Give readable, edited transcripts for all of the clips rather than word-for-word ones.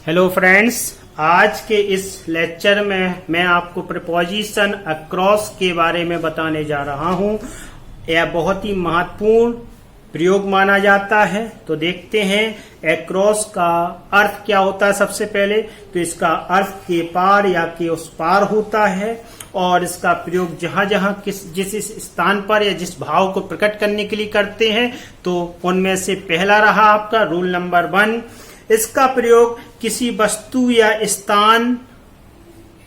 Hello friends, आज के इस लेक्चर में मैं आपको प्रीपोजिशन अक्रॉस के बारे में बताने जा रहा हूं। यह बहुत ही महत्वपूर्ण प्रयोग माना जाता है। तो देखते हैं अक्रॉस का अर्थ क्या होता है। सबसे पहले तो इसका अर्थ के पार या के उस पार होता है और इसका प्रयोग जहां जहां जिस स्थान पर या जिस भाव को प्रकट करने के लिए करते हैं, तो उनमें से पहला रहा आपका रूल नंबर 1। इसका प्रयोग किसी वस्तु या स्थान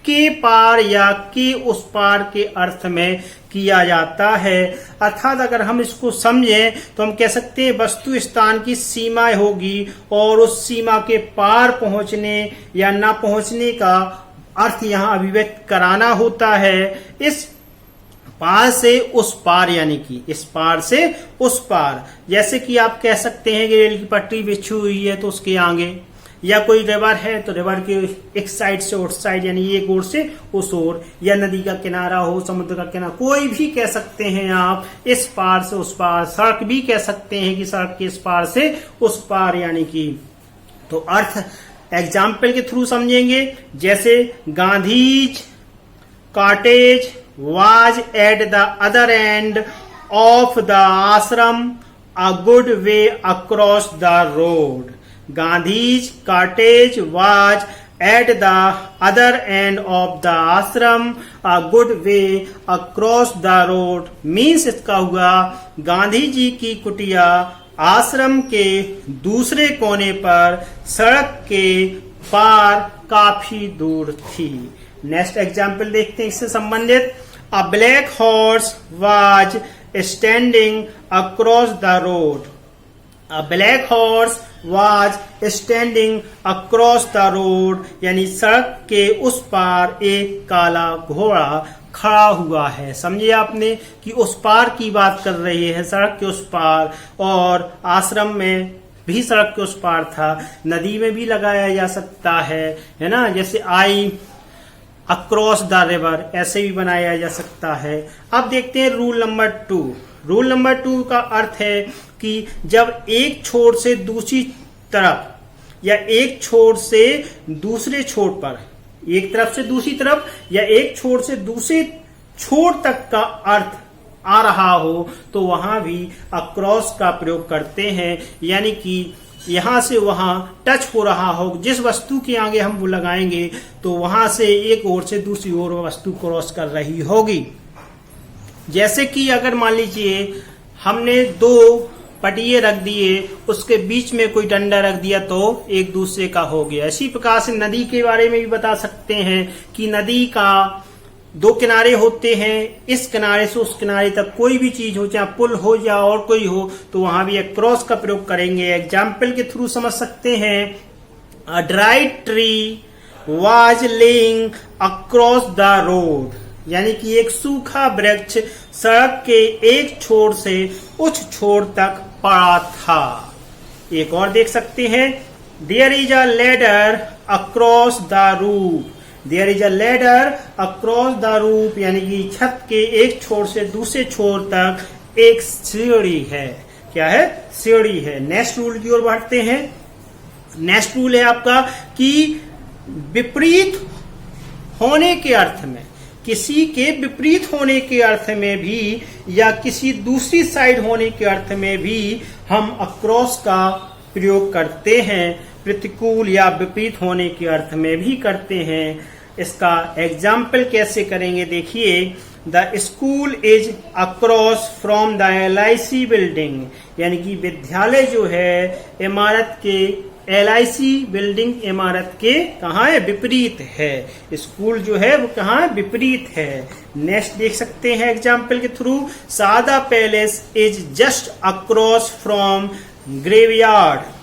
के पार या के उस पार के अर्थ में किया जाता है। अर्थात अगर हम इसको समझें तो हम कह सकते हैं वस्तु स्थान की सीमा होगी और उस सीमा के पार पहुंचने या ना पहुंचने का अर्थ यहाँ अभिव्यक्त कराना होता है। इस पार से उस पार, यानी कि इस पार से उस पार। जैसे कि आप कह सकते हैं कि रेल की पटरी बिछी हुई है तो उसके आगे, या कोई रिवर है तो रिवर के एक साइड से उस साइड, यानी एक ओर से उस ओर, या नदी का किनारा हो, समुद्र का किनारा, कोई भी कह सकते हैं आप। इस पार से उस पार। सड़क भी कह सकते हैं कि सड़क के इस पार से उस पार, यानी कि। तो अर्थ एग्जाम्पल के थ्रू समझेंगे। जैसे Gandhi's cottage was at the other end of the ashram, a good way across the road. Gandhi's cottage was at the other end of the ashram, a good way across the road means इसका हुआ गांधी जी की कुटिया आश्रम के दूसरे कोने पर सड़क के पार काफी दूर थी। नेक्स्ट एग्जाम्पल देखते हैं इससे संबंधित। A black horse was standing across the road. A black horse was standing across the road, यानी सड़क के उस पार एक काला घोड़ा खड़ा हुआ है। समझिए आपने कि उस पार की बात कर रही है, सड़क के उस पार। और आश्रम में भी सड़क के उस पार था। नदी में भी लगाया जा सकता है ना। जैसे आई अक्रॉस द रिवर, ऐसे भी बनाया जा सकता है। अब देखते हैं रूल नंबर 2। रूल नंबर 2 का अर्थ है कि जब एक छोर से दूसरी तरफ या एक छोर से दूसरे छोर पर, एक तरफ से दूसरी तरफ या एक छोर से दूसरे छोर तक का अर्थ आ रहा हो तो वहां भी अक्रॉस का प्रयोग करते हैं। यानी कि यहां से वहां टच हो रहा हो, जिस वस्तु के आगे हम वो लगाएंगे तो वहां से एक ओर से दूसरी ओर वस्तु क्रॉस कर रही होगी। जैसे कि अगर मान लीजिए हमने 2 पटिए रख दिए, उसके बीच में कोई डंडा रख दिया तो एक दूसरे का हो गया। इसी प्रकार से नदी के बारे में भी बता सकते हैं कि नदी का 2 किनारे होते हैं। इस किनारे से उस किनारे तक कोई भी चीज हो, चाहे पुल हो या और कोई हो, तो वहां भी क्रॉस का प्रयोग करेंगे। एग्जाम्पल के थ्रू समझ सकते हैं। A dry tree was laying across the road, यानी कि एक सूखा वृक्ष सड़क के एक छोर से उस छोर तक पड़ा था। एक और देख सकते हैं। There is a ladder across the roof. There is a ladder across the roof, यानी कि छत के एक छोर से दूसरे छोर तक एक सीढ़ी है। क्या है? सीढ़ी है। नेक्स्ट रूल की ओर बढ़ते हैं। नेक्स्ट रूल है आपका कि विपरीत होने के अर्थ में, किसी के विपरीत होने के अर्थ में भी या किसी दूसरी साइड होने के अर्थ में भी हम अक्रॉस का प्रयोग करते हैं। प्रतिकूल या विपरीत होने के अर्थ में भी करते हैं। इसका एग्जाम्पल कैसे करेंगे देखिए। The school is across from the LIC building, यानी कि विद्यालय जो है इमारत के LIC बिल्डिंग इमारत के कहाँ है? विपरीत है। स्कूल जो है वो कहाँ है? विपरीत है। नेक्स्ट देख सकते हैं एग्जाम्पल के through. Sarda palace is just across from graveyard.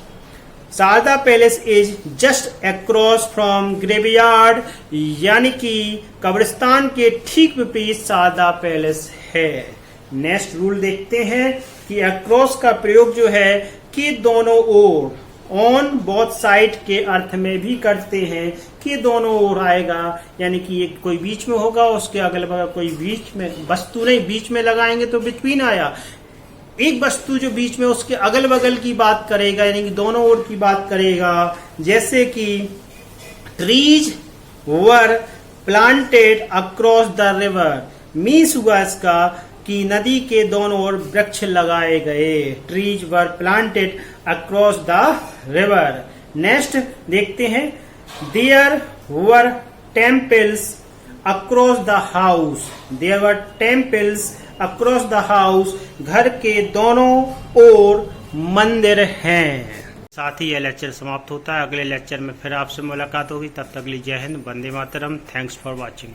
Sarda palace is just across from graveyard, यानी कि कब्रिस्तान के ठीक विपरीत सारदा पैलेस है। नेक्स्ट रूल देखते हैं कि अक्रॉस का प्रयोग जो है कि दोनों ओर, ऑन बोथ साइड के अर्थ में भी करते हैं। कि दोनों ओर आएगा, यानी कि एक कोई बीच में होगा, उसके अगल बगल कोई बीच में वस्तु नहीं, बीच में लगाएंगे तो बिटवीन आया। एक वस्तु जो बीच में उसके अगल बगल की बात करेगा, यानी कि दोनों ओर की बात करेगा। जैसे कि trees were planted across the river. Means हुआ इसका कि नदी के दोनों ओर वृक्ष लगाए गए। Trees were planted across the river. Next देखते हैं, there were temples across the house. There were temples across the house. घर के दोनों ओर मंदिर हैं। साथ ही यह लेक्चर समाप्त होता है। अगले लेक्चर में फिर आपसे मुलाकात होगी। तब तक के लिए जय हिंद, वंदे मातरम। Thanks for watching.